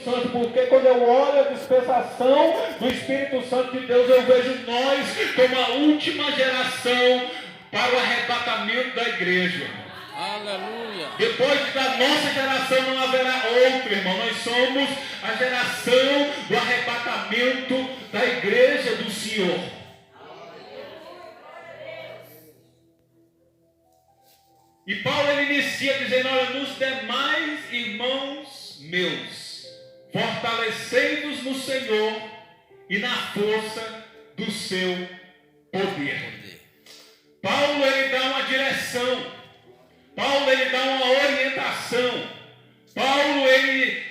Santo, porque quando eu olho a dispensação do Espírito Santo de Deus, eu vejo nós como a última geração para o arrebatamento da igreja. Aleluia. Depois da nossa geração não haverá outra, irmão. Nós somos a geração do arrebatamento da igreja do Senhor. E Paulo ele inicia dizendo: olha, nos demais irmãos meus, fortalecei-vos no Senhor e na força do seu poder. Paulo ele dá uma direção. Paulo ele dá uma orientação. Paulo ele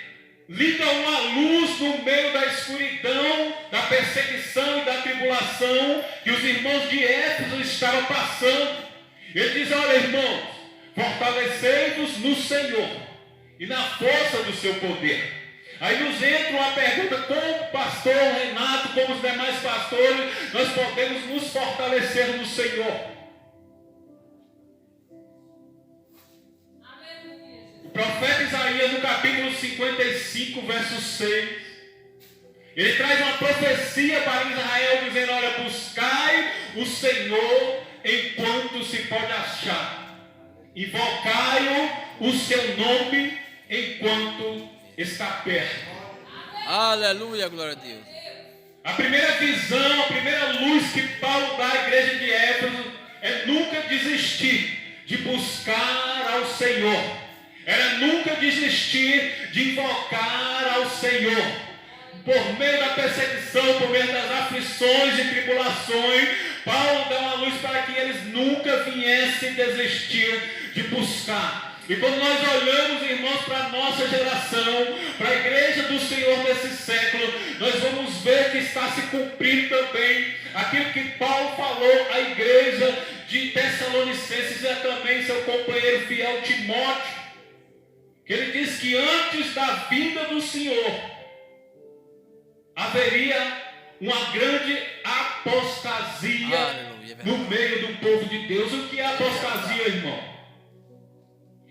liga uma luz no meio da escuridão, da perseguição e da tribulação que os irmãos de Éfeso estavam passando. Ele diz: olha, irmãos, fortalecei-vos no Senhor e na força do seu poder. Aí nos entra uma pergunta: como o pastor Renato, como os demais pastores, nós podemos nos fortalecer no Senhor? O profeta Isaías, no capítulo 55, verso 6, ele traz uma profecia para Israel, dizendo: olha, buscai o Senhor enquanto se pode achar, invocai-o seu nome enquanto está perto. Aleluia, glória a Deus. A primeira visão, a primeira luz que Paulo dá à igreja de Éfeso é nunca desistir de buscar ao Senhor. Era nunca desistir de invocar ao Senhor. Por meio da perseguição, por meio das aflições e tribulações, Paulo dá uma luz para que eles nunca viessem desistir de buscar. E quando nós olhamos, irmãos, para a nossa geração, para a igreja do Senhor desse século, nós vamos ver que está se cumprindo também aquilo que Paulo falou à igreja de Tessalonicenses e também seu companheiro fiel Timóteo, que ele diz que antes da vinda do Senhor haveria uma grande apostasia no meio do povo de Deus. O que é apostasia, irmão?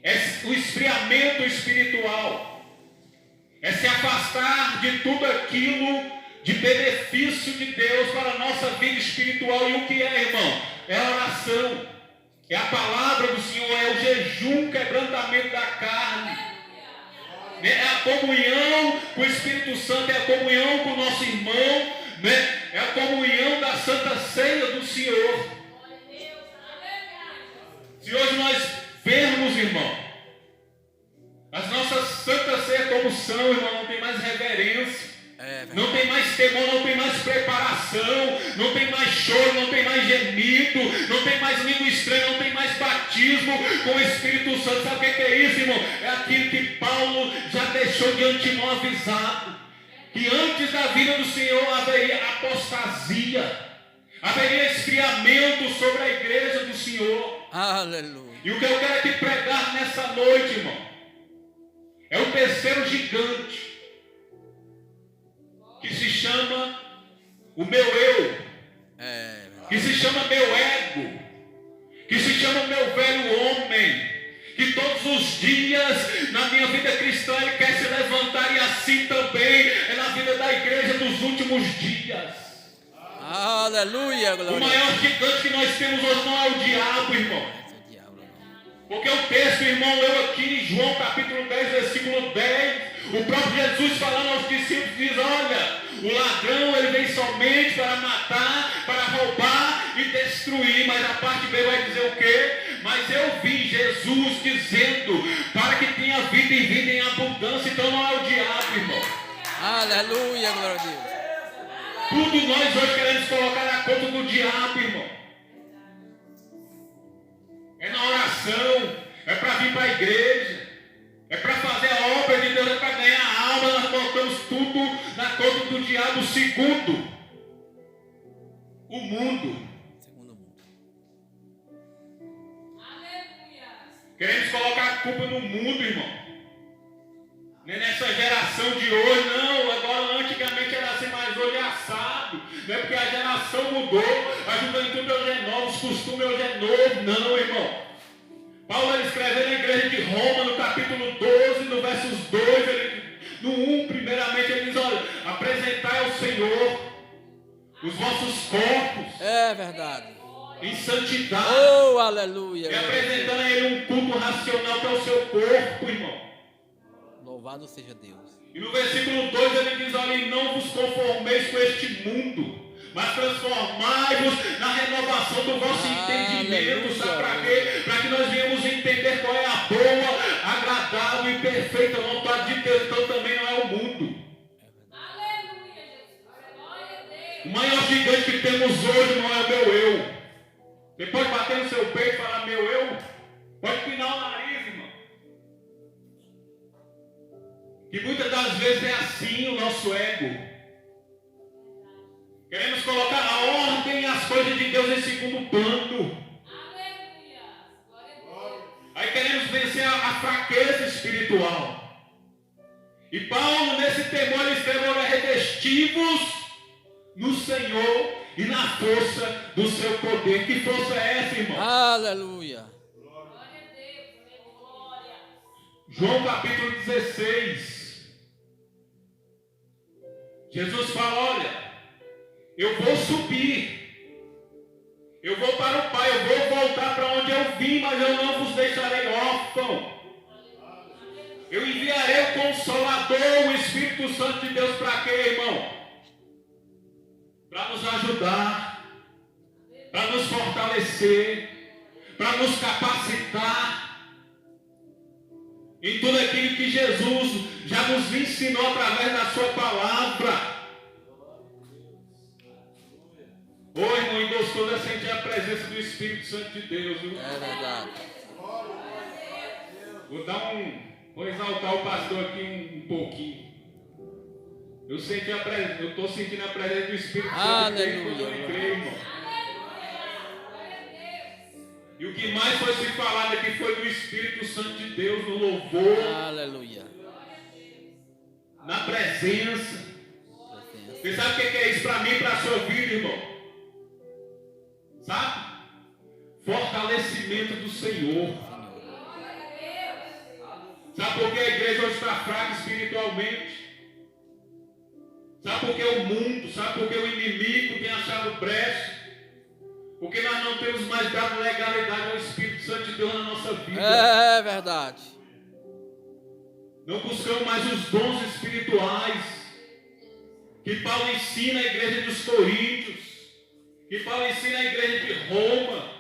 É o esfriamento espiritual, é se afastar de tudo aquilo de benefício de Deus para a nossa vida espiritual. E o que é, irmão? É a oração, é a palavra do Senhor, é o jejum, quebrantamento da carne, é a comunhão com o Espírito Santo, é a comunhão com o nosso irmão, né? É a comunhão da Santa Ceia do Senhor. Se hoje nós vermos, irmão, as nossas santas ceias como são, irmão, não tem mais reverência, não tem mais temor, não tem mais preparação, não tem mais choro, não tem mais gemido, não tem mais língua estranha, não tem mais batismo com o Espírito Santo. Sabe o que é isso, irmão? É aquilo que Paulo já deixou de antemão avisado, que antes da vinda do Senhor haveria apostasia, haveria esfriamento sobre a igreja do Senhor. Aleluia. E o que eu quero aqui pregar nessa noite, irmão, é o terceiro gigante, que se chama o meu eu, que se chama meu ego, que se chama meu velho homem, que todos os dias na minha vida cristã ele quer se levantar, e assim também é na vida da igreja dos últimos dias. Aleluia, glória. O maior gigante que nós temos hoje não é o diabo, irmão. Porque o texto, irmão, leu aqui em João capítulo 10, versículo 10, o próprio Jesus falando aos discípulos, diz: olha, o ladrão ele vem somente para matar, para roubar e destruir. Mas a parte B vai dizer o quê? Mas eu vi Jesus dizendo para que tenha vida e vida em abundância. Então não é o diabo, irmão. Aleluia, glória a Deus. Tudo nós hoje queremos colocar na conta do diabo, irmão. É na oração, é para vir para a igreja, é para fazer a obra de Deus, é para ganhar a alma. Nós botamos tudo na conta do diabo. Segundo, o mundo. Queremos colocar a culpa no mundo, irmão. Nem nessa geração de hoje, não. Agora, antigamente era assim, mas hoje é assado. Não é porque a geração mudou, a juventude hoje é nova, os costumes hoje é novo. Não, irmão. Paulo ele escreveu na igreja de Roma, no capítulo 12, no versos 2, No 1, primeiramente, ele diz, olha, apresentai ao Senhor os vossos corpos É verdade. em santidade. Oh, aleluia. E apresentando a ele um culto racional que é o seu corpo, irmão. Louvado seja Deus. E no versículo 2 ele diz, olha, e não vos conformeis com este mundo, mas transformai-vos na renovação do vosso entendimento. Sabe para quê? Para que nós venhamos entender qual é a boa, agradável e perfeita vontade de Deus. Então também não é o mundo. O maior gigante que temos hoje não é o meu eu. Você pode bater no seu peito e falar meu eu? Pode pinar o nariz, irmão. E muitas das vezes é assim o nosso ego. Queremos colocar a ordem e as coisas de Deus em segundo plano. Aí queremos vencer a fraqueza espiritual. E Paulo, nesse temor, ele escreveu, revestivos no Senhor e na força do seu poder. Que força é essa, irmão? Aleluia. João capítulo 16. Jesus fala, olha, eu vou subir, eu vou para o Pai, eu vou voltar para onde eu vim, mas eu não vos deixarei órfão. Eu enviarei o Consolador, o Espírito Santo de Deus, para quê, irmão? Para nos ajudar, para nos fortalecer, para nos capacitar em tudo aquilo que Jesus já nos ensinou através da sua palavra. Ô irmão, e gostoso é sentir a presença do Espírito Santo de Deus, viu? É verdade. Vou exaltar o pastor aqui um pouquinho. Eu estou sentindo a presença do Espírito Santo. Aleluia. Irmão. E o que mais foi se falado aqui foi do Espírito Santo de Deus no louvor. Aleluia. Na presença. Você sabe o que é isso para mim e para a sua vida, irmão? Sabe? Fortalecimento do Senhor. Sabe por que a igreja hoje está fraca espiritualmente? Sabe por que o mundo, sabe por que o inimigo tem achado brecha? Porque nós não temos mais dado legalidade ao Espírito Santo de Deus na nossa vida. É verdade. Não buscamos mais os dons espirituais que Paulo ensina à igreja dos Coríntios, que Paulo ensina à igreja de Roma,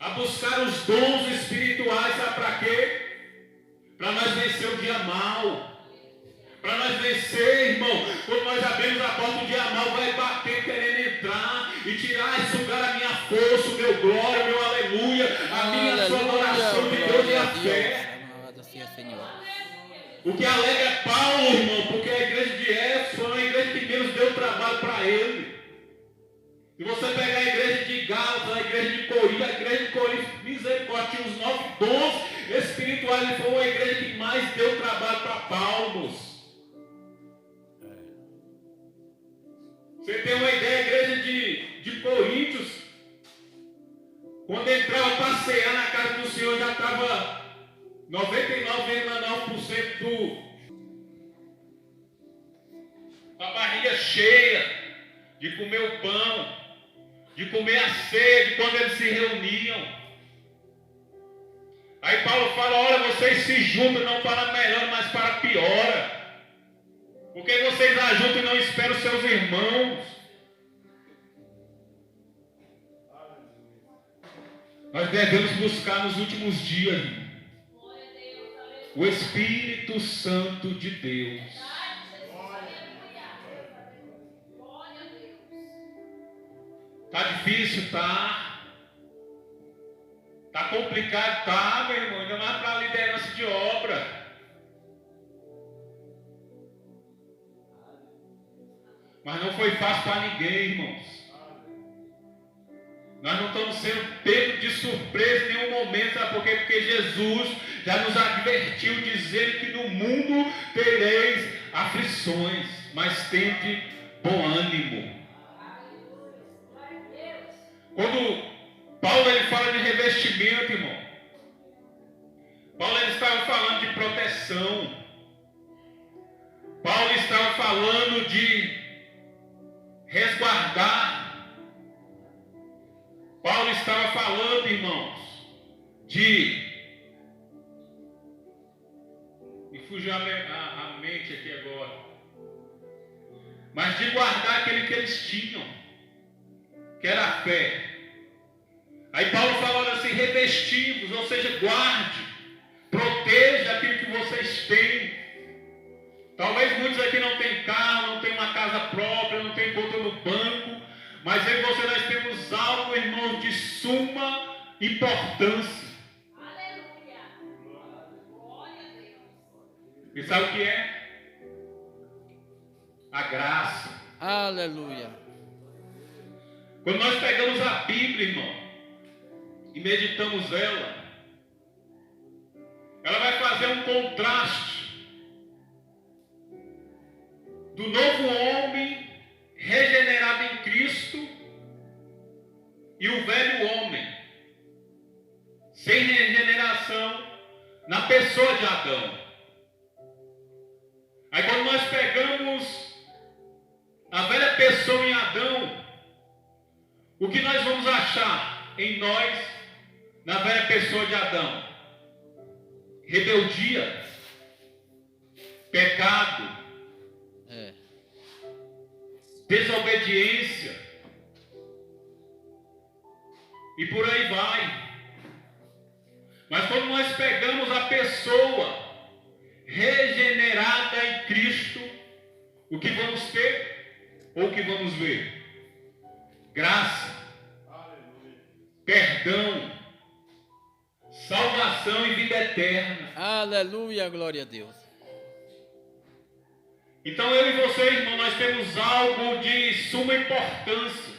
a buscar os dons espirituais, sabe para quê? Para nós vencer o dia mal. Para nós vencer, irmão, quando nós abrimos a porta, o dia mal vai bater querendo entrar e tirar e sugar a minha força, o meu glória, o meu aleluia, a minha sua adoração de Deus e a fé. O que alega é Paulo, irmão, porque a igreja de Éfeso foi uma igreja que Deus deu trabalho para ele. Se você pegar a igreja de Gálatas, a igreja de Corinto, misericórdia, tinha os 9 dons espirituais, e foi uma igreja que mais deu trabalho para Paulo. Você tem uma ideia, a igreja de Coríntios, quando entrava para cear na casa do Senhor, já estava 99,9% a barriga cheia de comer o pão, de comer a ceia, de quando eles se reuniam. Aí Paulo fala, olha, vocês se juntam não para melhor, mas para pior. Porque vocês ajuntam e não esperam os seus irmãos. Nós devemos buscar nos últimos dias o Espírito Santo de Deus. Tá difícil? Tá. Tá complicado? Tá, meu irmão. Ainda mais para a liderança de obra. Mas não foi fácil para ninguém, irmãos. Nós não estamos sendo pegos de surpresa em nenhum momento, sabe por quê? Porque Jesus já nos advertiu, dizendo que no mundo tereis aflições, mas tende bom ânimo. Quando Paulo ele fala de revestimento, irmão, Paulo ele estava falando de proteção. falando de resguardar. Paulo estava falando, irmãos, de... Me fugiu a mente aqui agora. Mas de guardar aquele que eles tinham, que era a fé. Aí Paulo falou assim, revestivos, ou seja, guarde, proteja aquilo que vocês têm. Talvez muitos aqui não tenham carro, não tenham uma casa própria, não tenham conta no banco, mas em você nós temos algo, irmãos, de suma importância. Aleluia. Glória a Deus. E sabe o que é? A graça. Aleluia. Quando nós pegamos a Bíblia, irmão, e meditamos ela vai fazer um contraste do novo homem regenerado em Cristo e o velho homem sem regeneração na pessoa de Adão. Aí quando nós pegamos a velha pessoa em Adão, o que nós vamos achar em nós, na velha pessoa de Adão? Rebeldia, pecado, desobediência, e por aí vai. Mas quando nós pegamos a pessoa regenerada em Cristo, o que vamos ter? Ou o que vamos ver? Graça, perdão, salvação e vida eterna. Aleluia, glória a Deus. Então eu e você, irmão, nós temos algo de suma importância,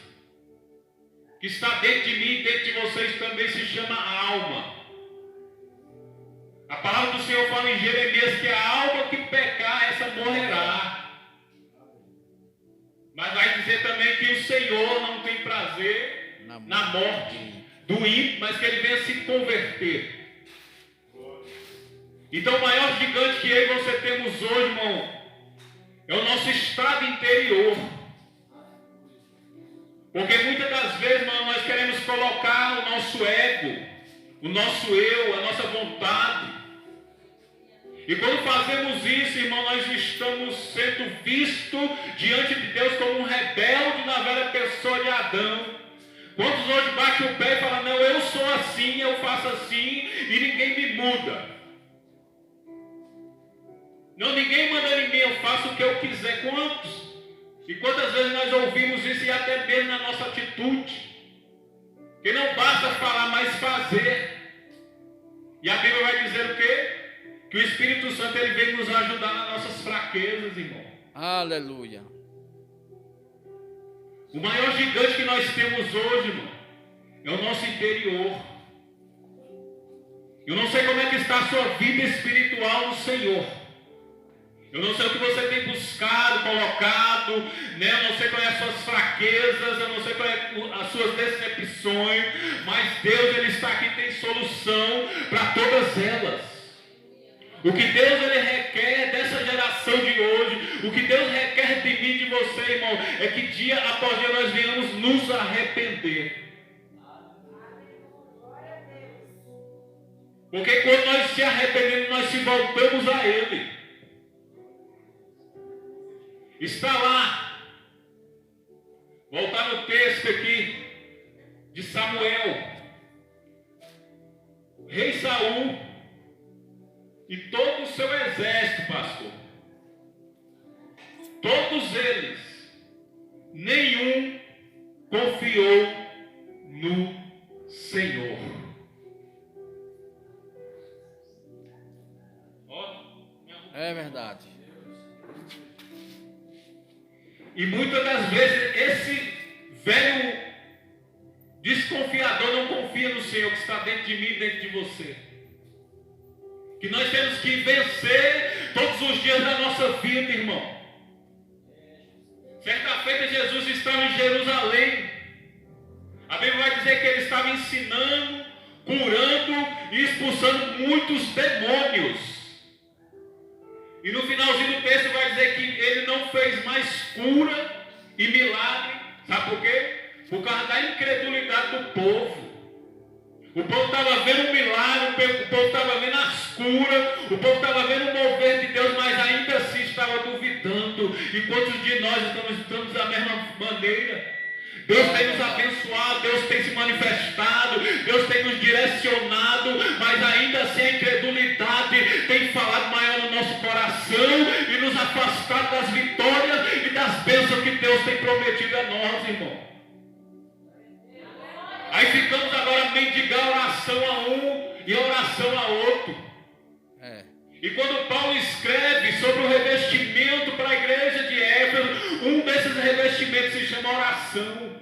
que está dentro de mim e dentro de vocês também, se chama alma. A palavra do Senhor fala em Jeremias que a alma que pecar, essa morrerá. Mas vai dizer também que o Senhor não tem prazer na morte do ímpio, mas que ele venha se converter. Então o maior gigante que eu e você temos hoje, irmão, é o nosso estado interior. Porque muitas das vezes, irmão, nós queremos colocar o nosso ego, o nosso eu, a nossa vontade. E quando fazemos isso, irmão, nós estamos sendo vistos diante de Deus como um rebelde na velha pessoa de Adão. Quantos hoje batem o pé e falam, não, eu sou assim, eu faço assim, e ninguém me muda. Não, ninguém manda em mim, eu faço o que eu quiser. Quantos? E quantas vezes nós ouvimos isso, e até mesmo na nossa atitude, que não basta falar, mas fazer. E a Bíblia vai dizer o quê? Que o Espírito Santo ele vem nos ajudar nas nossas fraquezas, irmão. Aleluia. O maior gigante que nós temos hoje, irmão, é o nosso interior. Eu não sei como é que está a sua vida espiritual no Senhor. Eu não sei o que você tem buscado, colocado, né? Eu não sei quais são as suas fraquezas, eu não sei quais as suas decepções, mas Deus ele está aqui, tem solução para todas elas. O que Deus ele requer dessa geração de hoje, o que Deus requer de mim e de você, irmão, é que dia após dia nós venhamos nos arrepender. Porque quando nós se arrependemos, nós se voltamos a Ele. Está lá. Voltar no texto aqui de Samuel. Rei Saul e todo o seu exército, pastor. Todos eles, nenhum confiou no Senhor. É verdade. E muitas das vezes esse velho desconfiador não confia no Senhor que está dentro de mim e dentro de você. Que nós temos que vencer todos os dias da nossa vida, irmão. Certa feita Jesus estava em Jerusalém. A Bíblia vai dizer que ele estava ensinando, curando e expulsando muitos demônios. E no finalzinho do texto vai dizer que ele não fez mais cura e milagre. Sabe por quê? Por causa da incredulidade do povo. O povo estava vendo um milagre, o povo estava vendo as curas, o povo estava vendo o mover de Deus, mas ainda assim estava duvidando. E quantos de nós estamos da mesma maneira? Deus tem nos abençoado, Deus tem se manifestado, Deus tem nos direcionado, mas ainda assim a incredulidade tem falado maior no nosso coração e nos afastado das vitórias e das bênçãos que Deus tem prometido a nós, irmão. Aí ficamos agora a mendigar oração a um e oração a outro. E quando Paulo escreve sobre o revestimento para a igreja de Éfeso, um desses revestimentos se chama oração.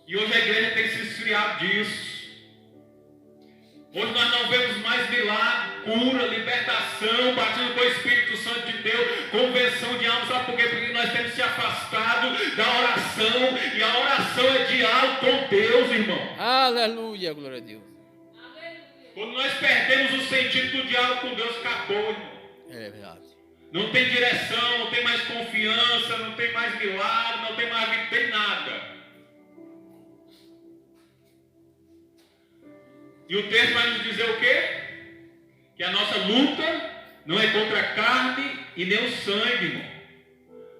E hoje a igreja tem se esfriado disso. Hoje nós não vemos mais milagre, cura, libertação, batismo com o Espírito Santo de Deus, conversão de alma. Sabe por quê? Porque nós temos se afastado da oração. E a oração é diálogo com Deus, irmão. Aleluia, glória a Deus. Quando nós perdemos o sentido do diálogo com Deus, acabou, irmão. É verdade. Não tem direção, não tem mais confiança, não tem mais milagre, não tem mais vida, não tem nada. E o texto vai nos dizer o quê? Que a nossa luta não é contra a carne e nem o sangue, irmão,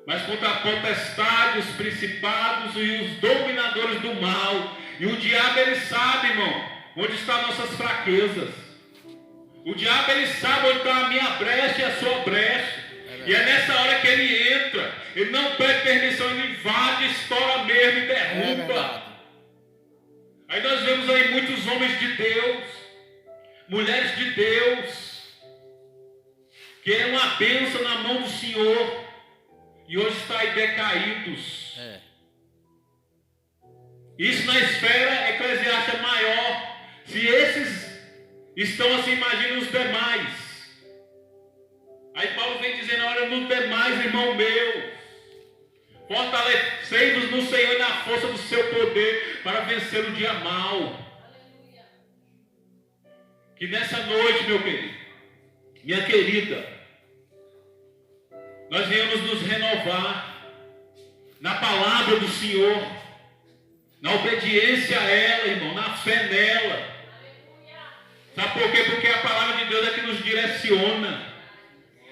mas contra a potestade, os principados e os dominadores do mal. E o diabo, ele sabe, irmão, onde estão nossas fraquezas. O diabo, ele sabe onde está a minha brecha e a sua brecha. E é nessa hora que ele entra. Ele não pede permissão, ele invade, estoura mesmo e derruba. Aí nós vemos aí muitos homens de Deus, mulheres de Deus, que eram uma bênção na mão do Senhor, e hoje está aí decaídos. Isso na esfera eclesiástica maior. Se esses estão assim, imagina os demais. Aí Paulo vem dizendo: olha, nos demais, irmão meu, fortalecei-vos no Senhor e na força do seu poder para vencer o dia mau. Que nessa noite, meu querido, minha querida, nós venhamos nos renovar na palavra do Senhor, na obediência a ela, irmão, na fé nela. Sabe por quê? Porque a palavra de Deus é que nos direciona.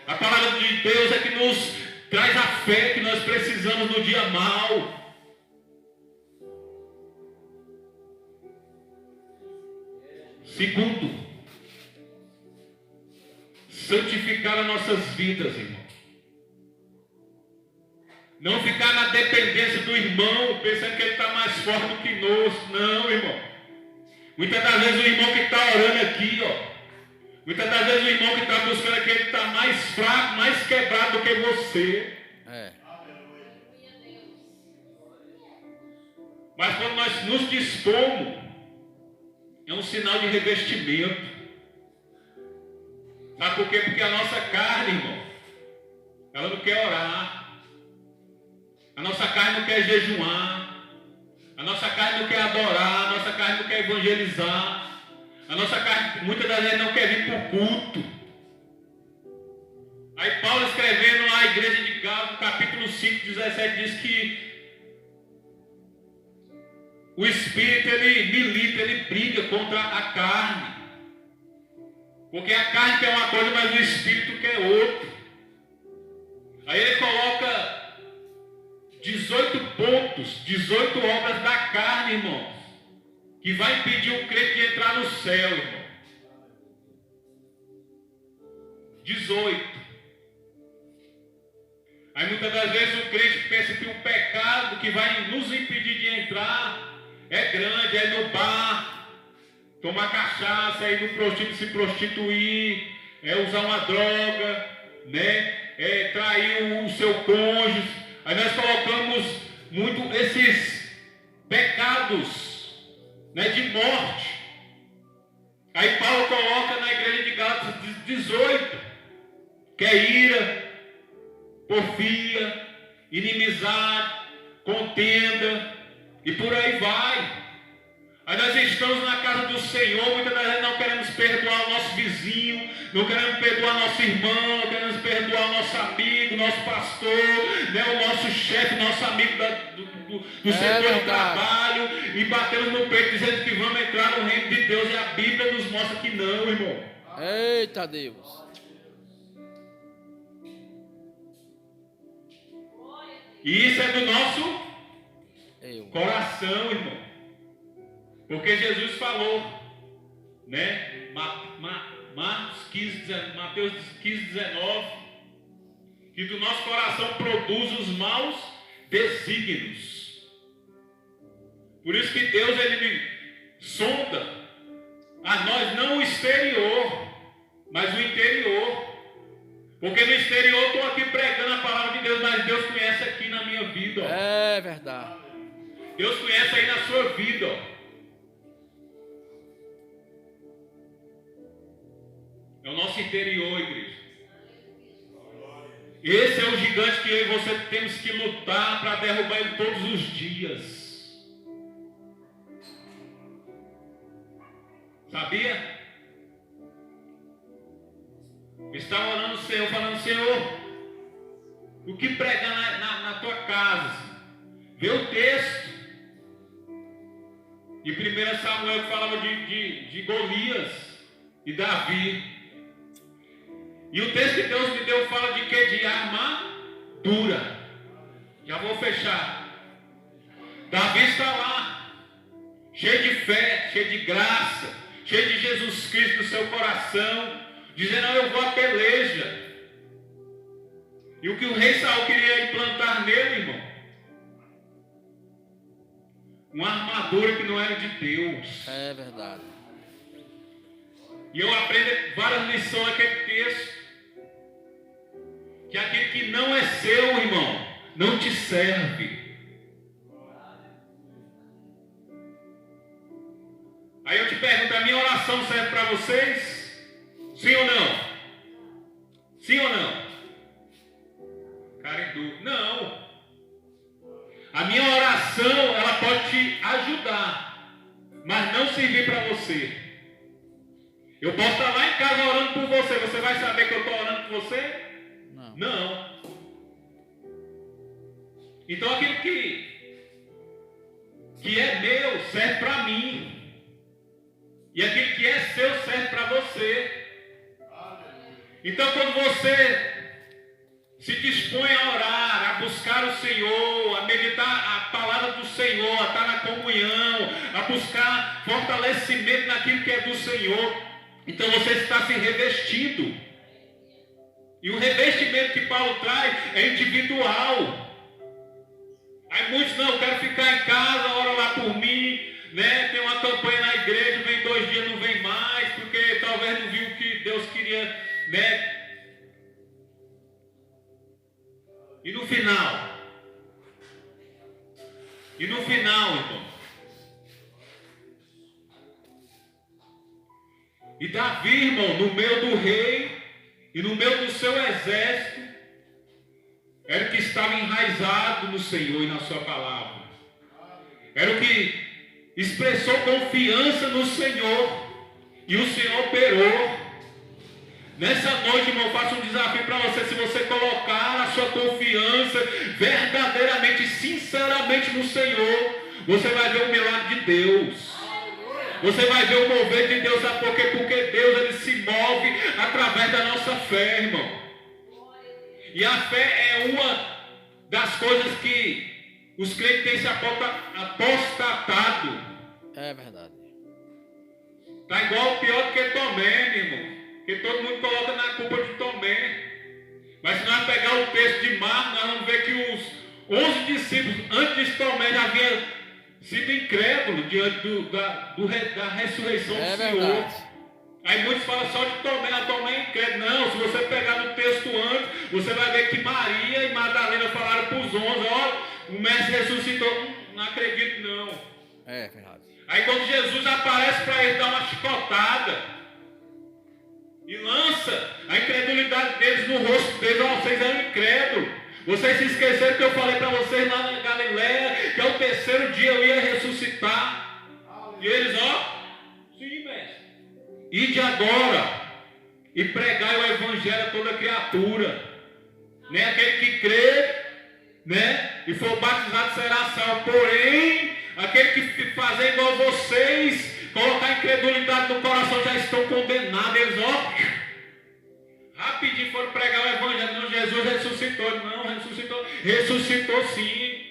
A palavra de Deus é que nos traz a fé que nós precisamos no dia mau. Segundo, santificar as nossas vidas, irmão. Não ficar na dependência do irmão, pensando que ele está mais forte do que nós. Não, irmão. Muitas das vezes o irmão que está orando aqui, muitas das vezes o irmão que está buscando aqui, ele está mais fraco, mais quebrado do que você. Mas quando nós nos dispomos, é um sinal de revestimento. Sabe por quê? Porque a nossa carne, irmão, ela não quer orar. A nossa carne não quer jejuar. A nossa carne não quer adorar. A nossa carne não quer evangelizar. A nossa carne, muitas das vezes, não quer vir para o culto. Aí Paulo, escrevendo à igreja de Gálatas, capítulo 5, 17, diz que o Espírito, ele milita, ele briga contra a carne. Porque a carne quer uma coisa, mas o Espírito quer outra. Aí ele coloca 18 pontos, 18 obras da carne, irmãos, que vai impedir o crente de entrar no céu, irmão. 18. Aí muitas das vezes o crente pensa que o pecado que vai nos impedir de entrar é grande, é ir no bar, tomar cachaça, é ir no prostíbulo se prostituir, é usar uma droga, né? É trair o seu cônjuge. Aí nós colocamos muito esses pecados, né, de morte. Aí Paulo coloca na igreja de Gálatas 18, que é ira, porfia, inimizade, contenda, e por aí vai. Aí nós estamos na casa do Senhor, muitas das vezes não queremos perdoar o nosso vizinho, não queremos perdoar nosso irmão, não queremos perdoar o nosso amigo, nosso pastor, né, o nosso chefe, nosso amigo do setor de trabalho, e batemos no peito dizendo que vamos entrar no reino de Deus, e a Bíblia nos mostra que não, irmão. Eita Deus. E isso é do nosso coração, irmão. Porque Jesus falou, né? Mateus 15, 19, que do nosso coração produz os maus desígnios. Por isso que Deus, ele sonda a nós, não o exterior, mas o interior. Porque no exterior eu estou aqui pregando a palavra de Deus, mas Deus conhece aqui na minha vida. Ó. É verdade. Deus conhece aí na sua vida. Ó. É o nosso interior, igreja. Esse é o gigante que eu e você temos que lutar para derrubar ele todos os dias. Sabia? Eu estava orando ao Senhor, falando: Senhor, o que pregar na tua casa? Vê o texto. De 1 Samuel, que falava de Golias e Davi. E o texto que Deus me deu fala de quê? De armadura. Já vou fechar. Davi está lá, cheio de fé, cheio de graça, cheio de Jesus Cristo no seu coração, dizendo: eu vou à peleja. E o que o rei Saul queria implantar nele, irmão? Uma armadura que não era de Deus. É verdade. E eu aprendo várias lições naquele texto. Que aquele que não é seu, irmão, não te serve. Aí eu te pergunto: a minha oração serve para vocês? Sim ou não? Sim ou não? Cara em dúvida. Não. A minha oração, ela pode te ajudar, mas não servir para você. Eu posso estar lá em casa orando por você. Você vai saber que eu estou orando por você? Não. Então aquilo que é meu serve para mim. E aquilo que é seu serve para você. Então quando você se dispõe a orar, a buscar o Senhor, a meditar a palavra do Senhor, a estar na comunhão, a buscar fortalecimento naquilo que é do Senhor, então você está se revestindo. E o revestimento que Paulo traz é individual. Aí muitos: não, eu quero ficar em casa, ora lá por mim, né? Tem uma campanha na igreja, vem 2 dias, não vem mais, porque talvez não viu o que Deus queria, né? E no final, irmão, e Davi, irmão, no meio do rei e no meio do seu exército, era o que estava enraizado no Senhor e na sua palavra. Era o que expressou confiança no Senhor, e o Senhor operou. Nessa noite, irmão, eu faço um desafio para você: se você colocar a sua confiança verdadeiramente, sinceramente no Senhor, você vai ver o milagre de Deus. Você vai ver o mover de Deus. Sabe por quê? Porque Deus, ele se move através da nossa fé, irmão. E a fé é uma das coisas que os crentes têm se apostatado. É verdade. Está igual, pior do que Tomé, meu irmão. Porque todo mundo coloca na culpa de Tomé. Mas se nós pegar o texto de Marcos, nós vamos ver que os 11 discípulos, antes de Tomé, já havia sido incrédulo diante da ressurreição do Senhor. Verdade. Aí muitos falam só de Tomé: Tomé é incrédulo. Não, se você pegar no texto antes, você vai ver que Maria e Madalena falaram para os 11: ó, o mestre ressuscitou. Não acredito não. É verdade. Aí quando Jesus aparece para eles, dar uma chicotada e lança a incredulidade deles no rosto deles: ó, vocês eram incrédulos. Vocês se esqueceram que eu falei para vocês lá na Galileia, que ao terceiro dia eu ia ressuscitar. E eles, sim, mestre. Ide agora e pregai o evangelho a toda criatura. Nem aquele que crê, né, e for batizado será salvo. Porém, aquele que fazer igual vocês, colocar incredulidade no coração, já estão condenados. Eles, rapidinho foram pregar o evangelho. Não, Jesus ressuscitou. Não, ressuscitou. Ressuscitou sim.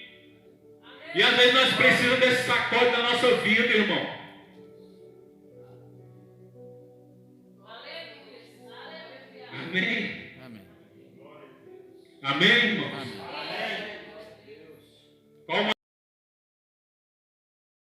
E às vezes nós precisamos desse sacode na nossa vida, irmão. Amém. Amém. Amém, irmão. Amém.